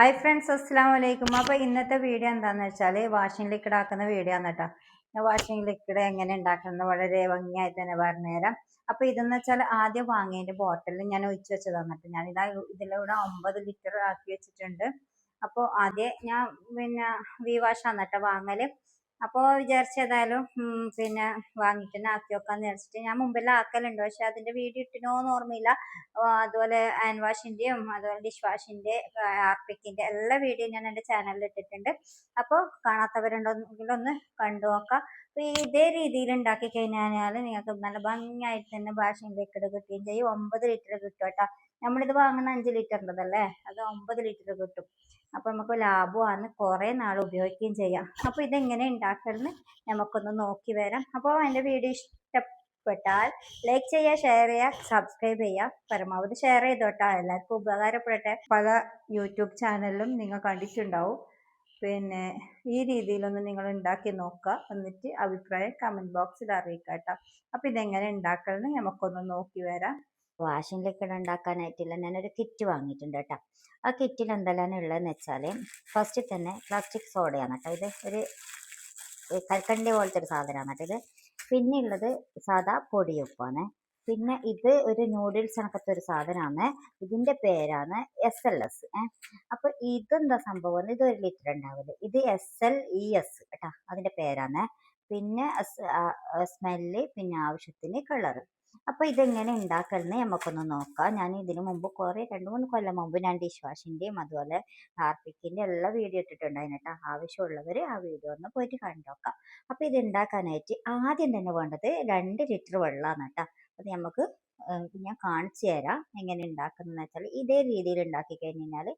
Hi friends, അസ്സലാമു അലൈക്കും. അപ്പോൾ ഇന്നത്തെ വീഡിയോ എന്താണെന്ന് വെച്ചാൽ വാഷിംഗ് ലിക്വിഡ് ആക്കുന്ന വീഡിയോ ആണ് കേട്ടോ. ഞാൻ വാഷിംഗ് ലിക്വിഡ് എങ്ങനെ ഉണ്ടാക്കുന്നത് വളരെ ഭംഗിയായി തന്നെ പറഞ്ഞുതരാം. അപ്പോൾ ഇതെന്ന് വെച്ചാൽ ആദ്യം വാങ്ങിയതിൻ്റെ ബോട്ടിൽ ഞാൻ ഒഴിച്ച് വെച്ചതാണ് കേട്ടോ. ഞാനിതാ ഇതിലൂടെ 9 ലിറ്റർ ആക്കി വെച്ചിട്ടുണ്ട്. അപ്പോൾ ആദ്യം ഞാൻ വി വാഷാണ് കേട്ടോ വാങ്ങൽ. അപ്പോൾ വിചാരിച്ച ഏതായാലും വാങ്ങിയിട്ട് തന്നെ ആക്കി വെക്കാമെന്ന് വിചാരിച്ചിട്ട് ഞാൻ മുമ്പെല്ലാം ആക്കലുണ്ട്, പക്ഷെ അതിൻ്റെ വീഡിയോ ഇട്ടിനോന്ന് ഓർമ്മയില്ല. അതുപോലെ ഹാൻഡ് വാഷിൻ്റെയും അതുപോലെ ഡിഷ് വാഷിൻ്റെ, ഹാർപ്പിക്കിൻ്റെ എല്ലാ വീഡിയോ ഞാൻ എൻ്റെ ചാനലിൽ ഇട്ടിട്ടുണ്ട്. അപ്പോൾ കാണാത്തവരുണ്ടെങ്കിൽ ഒന്ന് കണ്ടു നോക്കാം. അപ്പോൾ ഇതേ രീതിയിൽ ഉണ്ടാക്കി കഴിഞ്ഞാൽ നിങ്ങൾക്ക് നല്ല ഭംഗിയായിട്ട് തന്നെ വാഷിംഗ് ലിക്വിഡ് കിട്ടുകയും ചെയ്യും. 9 ലിറ്റർ കിട്ടും കേട്ടോ. നമ്മളിത് വാങ്ങുന്ന 5 ലിറ്ററിൻ്റെതല്ലേ, അത് 9 ലിറ്റർ കിട്ടും. അപ്പോൾ നമുക്ക് ലാഭമാണ്, കുറേ നാൾ ഉപയോഗിക്കുകയും ചെയ്യാം. അപ്പോൾ ഇതെങ്ങനെ ഉണ്ടാക്കണമെന്ന് നമുക്കൊന്ന് നോക്കി വരാം. അപ്പോൾ എൻ്റെ വീഡിയോ ഇഷ്ടപ്പെട്ടാൽ ലൈക്ക് ചെയ്യുക, ഷെയർ ചെയ്യുക, സബ്സ്ക്രൈബ് ചെയ്യുക. പരമാവധി ഷെയർ ചെയ്തോട്ടാ, എല്ലാവർക്കും ഉപകാരപ്പെടട്ടെ. പല യൂട്യൂബ് ചാനലിലും നിങ്ങൾ കണ്ടിട്ടുണ്ടാവും. ഈ രീതിയിലൊന്ന് നിങ്ങൾ ഉണ്ടാക്കി നോക്കുക, എന്നിട്ട് അഭിപ്രായം കമൻറ്റ് ബോക്സിൽ അറിയിക്കുക കേട്ടോ. അപ്പോൾ ഇതെങ്ങനെ ഉണ്ടാക്കണമെന്ന് നമുക്കൊന്ന് നോക്കി വരാം. വാഷിംഗ് ലിക്വിഡ് ഉണ്ടാക്കാനായിട്ടില്ല, ഞാനൊരു കിറ്റ് വാങ്ങിയിട്ടുണ്ട് കേട്ടോ. ആ കിറ്റിൽ എന്തെല്ലാം ഉള്ളതെന്ന് വെച്ചാൽ ഫസ്റ്റ് തന്നെ പ്ലാസ്റ്റിക് സോഡയാണ് കേട്ടോ. ഇത് ഒരു കൽക്കണ്ടി പോലത്തെ ഒരു സാധനമാണ് കേട്ടോ ഇത്. പിന്നെ ഉള്ളത് സാധാ പൊടിയുപ്പാണ്. പിന്നെ ഇത് ഒരു നൂഡിൽസ് കണക്കത്തെ ഒരു സാധനമാണ്. ഇതിൻ്റെ പേരാണ് SLS. അപ്പോൾ ഇതെന്താ സംഭവം, ഇത് 1 ലിറ്റർ ഉണ്ടാവില്ല. ഇത് SLES കേട്ടോ, അതിൻ്റെ പേരാണ്. പിന്നെ സ്മെല്ല്, പിന്നെ ആവശ്യത്തിന് കളറ്. അപ്പോൾ ഇതെങ്ങനെ ഉണ്ടാക്കണമെന്ന് നമുക്കൊന്ന് നോക്കാം. ഞാൻ ഇതിന് മുമ്പ് കുറേ 2-3 കൊല്ലം മുമ്പ് ഞാൻ ഡിഷ് വാഷിൻ്റെയും അതുപോലെ ഹാർപ്പിക്കിൻ്റെ എല്ലാം വീഡിയോ ഇട്ടിട്ടുണ്ടായിരുന്നു കേട്ടോ. ആവശ്യമുള്ളവർ ആ വീഡിയോ ഒന്ന് പോയിട്ട് കണ്ടു നോക്കാം. അപ്പോൾ ഇത് ഉണ്ടാക്കാനായിട്ട് ആദ്യം തന്നെ വേണ്ടത് 2 ലിറ്റർ വെള്ളമാണ് കേട്ടോ. അത് നമുക്ക് ഞാൻ കാണിച്ചു തരാം എങ്ങനെ ഉണ്ടാക്കുന്നതെന്ന് വെച്ചാൽ ഇതേ രീതിയിൽ ഉണ്ടാക്കി കഴിഞ്ഞാൽ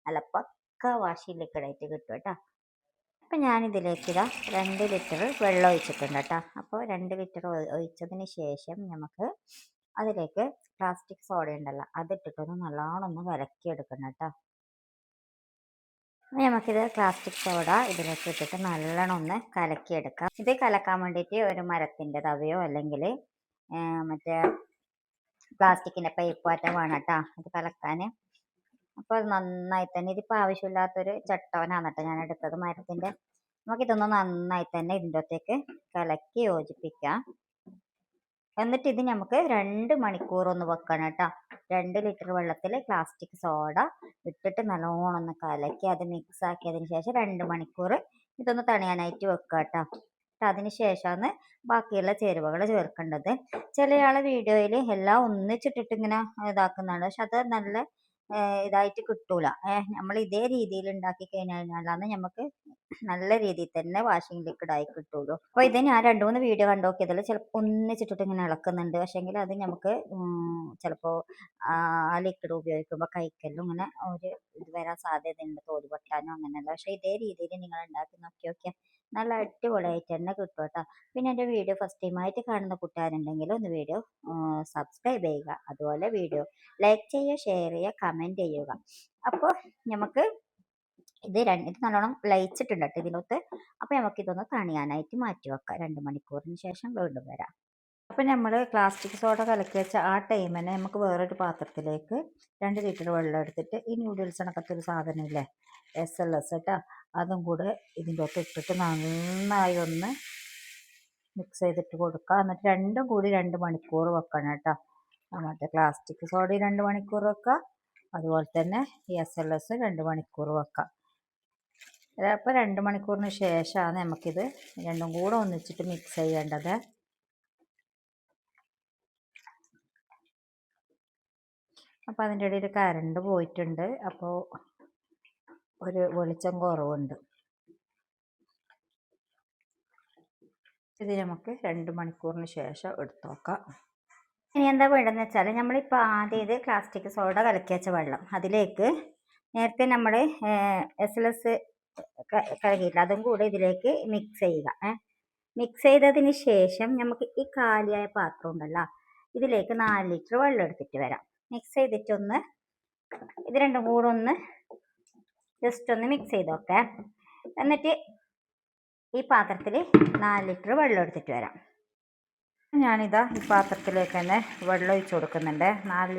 നല്ല പക്ക വാഷിംഗ് ലിക്വിഡായിട്ട് കിട്ടും കേട്ടോ. അപ്പം ഞാനിതിലേക്ക് 2 ലിറ്റർ വെള്ളം ഒഴിച്ചിട്ടുണ്ട് കേട്ടോ. അപ്പോൾ 2 ലിറ്റർ ഒഴിച്ചതിന് ശേഷം നമുക്ക് അതിലേക്ക് പ്ലാസ്റ്റിക് സോഡ ഉണ്ടല്ലോ, അതിട്ടിട്ടൊന്ന് നല്ലോണം ഒന്ന് കലക്കിയെടുക്കണം കേട്ടോ. നമുക്കിത് പ്ലാസ്റ്റിക് സോഡ ഇതിലേക്ക് ഇട്ടിട്ട് നല്ലോണം ഒന്ന് കലക്കിയെടുക്കാം. ഇത് കലക്കാൻ വേണ്ടിയിട്ട് ഒരു മരത്തിൻ്റെ തവയോ അല്ലെങ്കിൽ മറ്റേ പ്ലാസ്റ്റിക്കിൻ്റെ പൈപ്പ് ആറ്റ വേണം കേട്ടോ ഇത് കലക്കാൻ. അപ്പോൾ അത് നന്നായി തന്നെ, ഇതിപ്പോൾ ആവശ്യമില്ലാത്തൊരു ചട്ടവനാണ് കേട്ടോ ഞാൻ എടുത്തത്, മരത്തിൻ്റെ. നമുക്കിതൊന്ന് നന്നായി തന്നെ ഇതിൻ്റെ അകത്തേക്ക് കലക്കി യോജിപ്പിക്കാം. എന്നിട്ട് ഇത് നമുക്ക് 2 മണിക്കൂർ ഒന്ന് വെക്കണം കേട്ടോ. 2 ലിറ്റർ വെള്ളത്തിൽ പ്ലാസ്റ്റിക് സോഡ ഇട്ടിട്ട് നല്ലോണം ഒന്ന് കലക്കി അത് മിക്സ് ആക്കിയതിന് ശേഷം 2 മണിക്കൂർ ഇതൊന്ന് തണിയാനായിട്ട് വെക്കുക കേട്ടോ. അതിന് ശേഷമാണ് ബാക്കിയുള്ള ചേരുവകൾ ചേർക്കേണ്ടത്. ചില ആളെ വീഡിയോയിൽ എല്ലാം ഒന്നിച്ചിട്ടിട്ട് ഇങ്ങനെ ഇതാക്കുന്നുണ്ട്, പക്ഷെ അത് നല്ല ഇതായിട്ട് കിട്ടൂല. നമ്മൾ ഇതേ രീതിയിൽ ഉണ്ടാക്കി കഴിഞ്ഞാലാണ് നമുക്ക് നല്ല രീതിയിൽ തന്നെ വാഷിംഗ് ലിക്വിഡ് ആയി കിട്ടുള്ളൂ. അപ്പോൾ ഇത് ഞാൻ 2-3 വീഡിയോ കണ്ടു നോക്കിയതിൽ ചിലപ്പോൾ ഒന്നിച്ചിട്ടിട്ട് ഇങ്ങനെ ഇളക്കുന്നുണ്ട്, പക്ഷേങ്കിൽ അത് നമുക്ക് ചിലപ്പോൾ ആ ലിക്വിഡ് ഉപയോഗിക്കുമ്പോൾ കൈക്കെല്ലാം ഇങ്ങനെ ഒരു ഇത് വരാൻ സാധ്യതയുണ്ട്, തോല് പൊട്ടാനോ അങ്ങനെയല്ല. പക്ഷേ ഇതേ രീതിയിൽ നിങ്ങൾ ഉണ്ടാക്കി നോക്കിയാൽ നല്ല അടിപൊളിയായിട്ട് തന്നെ കിട്ടും കേട്ടോ. പിന്നെ എൻ്റെ വീഡിയോ ഫസ്റ്റ് ടൈമായിട്ട് കാണുന്ന കൂട്ടുകാരുണ്ടെങ്കിൽ ഒന്ന് വീഡിയോ സബ്സ്ക്രൈബ് ചെയ്യുക, അതുപോലെ വീഡിയോ ലൈക്ക് ചെയ്യുക, ഷെയർ ചെയ്യുക, കമൻറ്റ് ചെയ്യുക. അപ്പോൾ നമുക്ക് ഇത് നല്ലോണം ലയിച്ചിട്ടുണ്ട് കേട്ടോ ഇതിനകത്ത്. അപ്പോൾ നമുക്കിതൊന്ന് തണിയാനായിട്ട് മാറ്റി വെക്കാം. 2 മണിക്കൂറിന് ശേഷം വീണ്ടും വരാം. അപ്പോൾ നമ്മൾ പ്ലാസ്റ്റിക് സോഡ കലക്കി വെച്ച ആ ടൈം തന്നെ നമുക്ക് വേറൊരു പാത്രത്തിലേക്ക് 2 ലിറ്റർ വെള്ളം എടുത്തിട്ട് ഈ നൂഡിൽസ് കണക്കത്തെ ഒരു സാധനമില്ലേ SLS കേട്ടോ, അതും കൂടെ ഇതിൻ്റെ അകത്ത് ഇട്ടിട്ട് നന്നായി ഒന്ന് മിക്സ് ചെയ്തിട്ട് കൊടുക്കുക. എന്നിട്ട് രണ്ടും കൂടി 2 മണിക്കൂർ വെക്കണം കേട്ടോ. മറ്റേ പ്ലാസ്റ്റിക് സോഡ 2 മണിക്കൂർ വെക്കുക, അതുപോലെ തന്നെ ഈ SLS 2 മണിക്കൂർ വെക്കാം. അപ്പോൾ 2 മണിക്കൂറിന് ശേഷമാണ് നമുക്കിത് രണ്ടും കൂടെ ഒന്നിച്ചിട്ട് മിക്സ് ചെയ്യേണ്ടത്. അപ്പോൾ അതിൻ്റെ ഇടയിൽ കറണ്ട് പോയിട്ടുണ്ട്, അപ്പോൾ ഒരു വെളിച്ചം കുറവുണ്ട്. ഇത് നമുക്ക് 2 മണിക്കൂറിന് ശേഷം എടുത്തു നോക്കാം. ഇനി എന്താ വേണ്ടതെന്ന് വെച്ചാൽ നമ്മളിപ്പോൾ ആദ്യം ഇത് പ്ലാസ്റ്റിക് സോഡ കലക്കി വെച്ച വെള്ളം അതിലേക്ക് നേരത്തെ നമ്മൾ SLS കലക്കിയില്ല, അതും കൂടെ ഇതിലേക്ക് മിക്സ് ചെയ്യുക. മിക്സ് ചെയ്തതിന് ശേഷം നമുക്ക് ഈ കാലിയായ പാത്രം ഉണ്ടല്ലോ, ഇതിലേക്ക് 4 ലിറ്റർ വെള്ളം എടുത്തിട്ട് വരാം. മിക്സ് ചെയ്തിട്ടൊന്ന് ഇത് രണ്ടും കൂടെ ഒന്ന് ജസ്റ്റ് ഒന്ന് മിക്സ് ചെയ്തൊക്കെ, എന്നിട്ട് ഈ പാത്രത്തിൽ 4 ലിറ്റർ വെള്ളം എടുത്തിട്ട് വരാം. ഞാനിതാ ഈ പാത്രത്തിലേക്ക് തന്നെ വെള്ളം ഒഴിച്ച് കൊടുക്കുന്നുണ്ട്. 4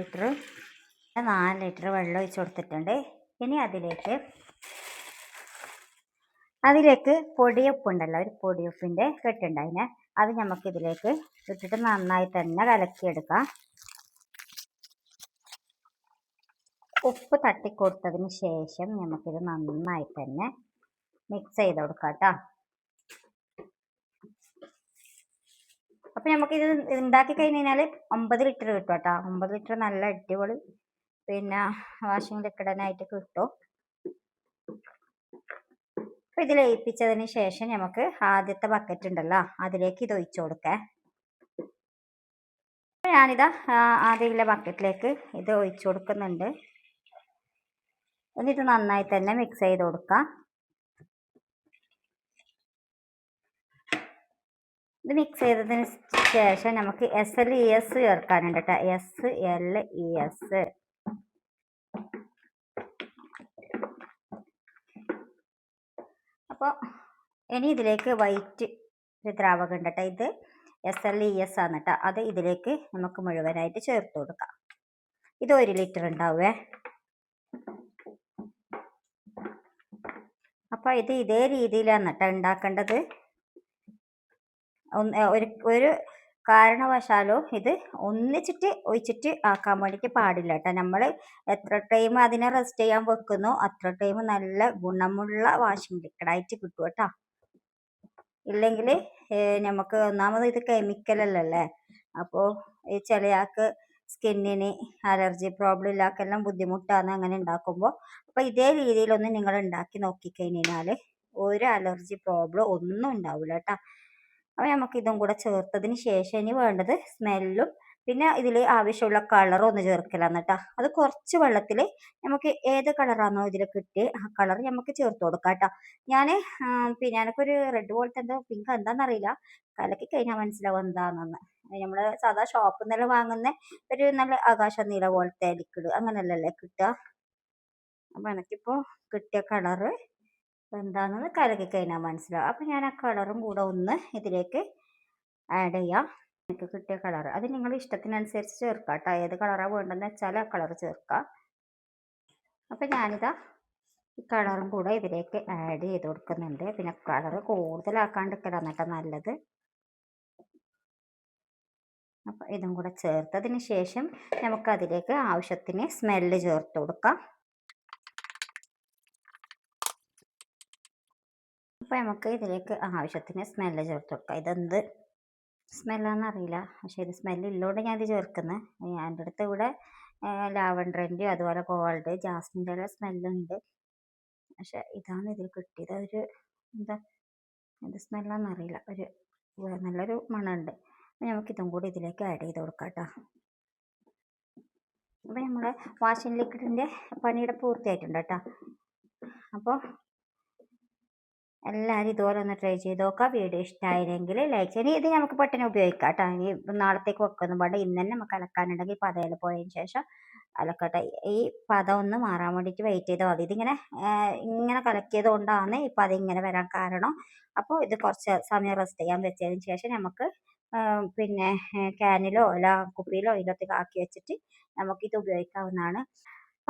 ലിറ്റർ വെള്ളം ഒഴിച്ച് കൊടുത്തിട്ടുണ്ട്. ഇനി അതിലേക്ക് പൊടിയുപ്പുണ്ടല്ലോ, ഒരു പൊടിയുപ്പിൻ്റെ കെട്ടുണ്ടായിനെ, അത് നമുക്ക് ഇതിലേക്ക് ഇട്ടിട്ട് നന്നായി തന്നെ കലക്കിയെടുക്കാം. ഉപ്പ് തട്ടിക്കൊടുത്തതിന് ശേഷം നമുക്കിത് നന്നായി തന്നെ മിക്സ് ചെയ്ത് കൊടുക്കാം കേട്ടോ. അപ്പം നമുക്കിത് ഉണ്ടാക്കി കഴിഞ്ഞാൽ 9 ലിറ്റർ കിട്ടും കേട്ടോ. 9 ലിറ്റർ നല്ല അടിപൊളി പിന്നെ വാഷിംഗ് ലിക്വിഡിനായിട്ട് കിട്ടും. അപ്പം ഇത് ലയിപ്പിച്ചതിന് ശേഷം നമുക്ക് ആദ്യത്തെ ബക്കറ്റ് ഉണ്ടല്ലോ അതിലേക്ക് ഇത് ഒഴിച്ചു കൊടുക്കാം. ഞാനിതാ ആദ്യമുള്ള ബക്കറ്റിലേക്ക് ഇത് ഒഴിച്ചു കൊടുക്കുന്നുണ്ട്. എന്നിട്ട് നന്നായി തന്നെ മിക്സ് ചെയ്ത് കൊടുക്കാം. ഇത് മിക്സ് ചെയ്തതിന് ശേഷം നമുക്ക് SLES ചേർക്കാനുണ്ട് കേട്ടോ. SLES. അപ്പോൾ ഇനി ഇതിലേക്ക് വൈറ്റ് ഒരു ദ്രാവകം ഉണ്ട് കേട്ടോ. ഇത് SLES ആണ് കേട്ടോ. അത് ഇതിലേക്ക് നമുക്ക് മുഴുവനായിട്ട് ചേർത്ത് കൊടുക്കാം. ഇത് 1 ലിറ്റർ ഉണ്ടാവേ. അപ്പോൾ ഇത് ഇതേ രീതിയിലാണ് കേട്ടോ ഉണ്ടാക്കേണ്ടത്. ഒരു കാരണവശാലോ ഇത് ഒന്നിച്ചിട്ട് ഒഴിച്ചിട്ട് ആക്കാൻ വേണ്ടിയിട്ട് പാടില്ല കേട്ടോ. നമ്മൾ എത്ര ടൈം അതിനെ റെസ്റ്റ് ചെയ്യാൻ വെക്കുന്നോ അത്ര ടൈം നല്ല ഗുണമുള്ള വാഷിംഗ് ലിക്വിഡായിട്ട് കിട്ടും കേട്ടോ. ഇല്ലെങ്കിൽ നമുക്ക് ഒന്നാമത് ഇത് കെമിക്കലല്ലേ, അപ്പോൾ ഈ ചിലയാൾക്ക് സ്കിന്നിന് അലർജി പ്രോബ്ലം ഇല്ലാക്കെല്ലാം ബുദ്ധിമുട്ടാണ് അങ്ങനെ ഉണ്ടാക്കുമ്പോൾ. അപ്പോൾ ഇതേ രീതിയിലൊന്ന് നിങ്ങൾ ഉണ്ടാക്കി നോക്കിക്കഴിഞ്ഞാൽ ഒരു അലർജി പ്രോബ്ലം ഒന്നും ഉണ്ടാവില്ല കേട്ടോ. അപ്പോൾ നമുക്ക് ഇതും കൂടെ ചേർത്തതിന് ശേഷം ഇനി വേണ്ടത് സ്മെല്ലും പിന്നെ ഇതിൽ ആവശ്യമുള്ള കളറും ഒന്ന് ചേർക്കലാണ് കേട്ടോ. അത് കുറച്ച് വെള്ളത്തിൽ നമുക്ക് ഏത് കളറാണോ ഇതിൽ കിട്ടിയത് ആ കളർ നമുക്ക് ചേർത്ത് കൊടുക്കാം കേട്ടോ. പിന്നെ എനിക്കൊരു റെഡ് പോലത്തെ എന്തോ പിങ്ക് എന്താണെന്നറിയില്ല, കലക്കി കഴിഞ്ഞാൽ മനസ്സിലാവും എന്താണെന്ന്. നമ്മൾ സാധാ ഷോപ്പിൽ നിന്നെല്ലാം വാങ്ങുന്ന ഒരു നല്ല ആകാശ നീല പോലത്തെ ലിക്വിഡ് അങ്ങനെയല്ലല്ലേ കിട്ടുക. അപ്പോൾ എനിക്കിപ്പോൾ കിട്ടിയ കളറ് എന്താണെന്ന് കലക്കി കഴിഞ്ഞാൽ മനസ്സിലാവും. അപ്പം ഞാൻ ആ കളറും കൂടെ ഒന്ന് ഇതിലേക്ക് ആഡ് ചെയ്യാം. എനിക്ക് കിട്ടിയ കളർ അത് നിങ്ങളുടെ ഇഷ്ടത്തിനനുസരിച്ച് ചേർക്കാം കേട്ടോ. ഏത് കളറാണ് വേണ്ടതെന്ന് വെച്ചാൽ ആ കളർ ചേർക്കാം. അപ്പം ഞാനിതാ ഈ കളറും കൂടെ ഇതിലേക്ക് ആഡ് ചെയ്ത് കൊടുക്കുന്നുണ്ട്. പിന്നെ കളർ കൂടുതലാക്കാണ്ടിരിക്കലാണ് കേട്ടോ നല്ലത്. അപ്പം ഇതും കൂടെ ചേർത്തതിന് ശേഷം നമുക്കതിലേക്ക് ആവശ്യത്തിന് സ്മെല്ല് ചേർത്ത് കൊടുക്കാം. അപ്പോൾ നമുക്ക് ഇതിലേക്ക് ആവശ്യത്തിന് സ്മെല്ല് ചേർത്ത് കൊടുക്കാം. ഇതെന്ത് സ്മെല്ലാണെന്ന് അറിയില്ല, പക്ഷേ ഇത് സ്മെല്ലില്ലോണ്ട് ഞാനിത് ചേർക്കുന്നത്. എൻ്റെ അടുത്ത് ഇവിടെ ലാവൻഡറിൻ്റെ അതുപോലെ ഗോൾഡ് ജാസ്മിൻ്റെ എല്ലാം സ്മെല്ലുണ്ട്, പക്ഷെ ഇതാണ് ഇതിൽ കിട്ടിയത്. ഒരു എന്താ എന്ത് സ്മെല്ലാണെന്ന് അറിയില്ല, ഒരു നല്ലൊരു മണമുണ്ട്. അപ്പോൾ നമുക്കിതും കൂടി ഇതിലേക്ക് ആഡ് ചെയ്ത് കൊടുക്കാം കേട്ടോ. അപ്പോൾ നമ്മുടെ വാഷിംഗ് ലിക്വിഡിൻ്റെ പണിയുടെ പൂർത്തിയായിട്ടുണ്ട് കേട്ടോ. അപ്പോൾ എല്ലാവരും ഇതുപോലെ ഒന്ന് ട്രൈ ചെയ്ത് നോക്കാം. വീഡിയോ ഇഷ്ടമായില്ലെങ്കിൽ ലൈക്ക് ചെയ്യാൻ. ഇത് നമുക്ക് പെട്ടെന്ന് ഉപയോഗിക്കാം കേട്ടോ. ഇനി നാളത്തേക്ക് വെക്കൊന്നും പാടില്ല, ഇന്ന് തന്നെ നമുക്ക് അലക്കാനുണ്ടെങ്കിൽ പതയിൽ പോയതിന് ശേഷം അലക്കട്ടെ. ഈ പദം ഒന്ന് മാറാൻ വേണ്ടിയിട്ട് വെയിറ്റ് ചെയ്താൽ മതി. ഇങ്ങനെ കലക്കിയത് കൊണ്ടാണ് ഈ പദം ഇങ്ങനെ വരാൻ കാരണം. അപ്പോൾ ഇത് കുറച്ച് സമയം റെസ്റ്റ് ചെയ്യാൻ വെച്ചതിന് ശേഷം നമുക്ക് പിന്നെ ക്യാനിലോ അല്ല കുപ്പിയിലോ ഇതിലൊക്കെ ആക്കി വെച്ചിട്ട് നമുക്കിത് ഉപയോഗിക്കാവുന്നതാണ്.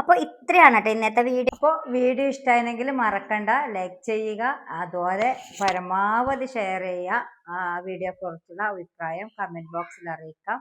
അപ്പോൾ ഇത്രയാണ് കേട്ടോ ഇന്നത്തെ വീഡിയോ. അപ്പോൾ വീഡിയോ ഇഷ്ടമായെങ്കിൽ മറക്കണ്ട ലൈക്ക് ചെയ്യുക, അതുപോലെ പരമാവധി ഷെയർ ചെയ്യുക. വീഡിയോ കുറിച്ചുള്ള അഭിപ്രായം കമൻറ്റ് ബോക്സിൽ അറിയിക്കാം.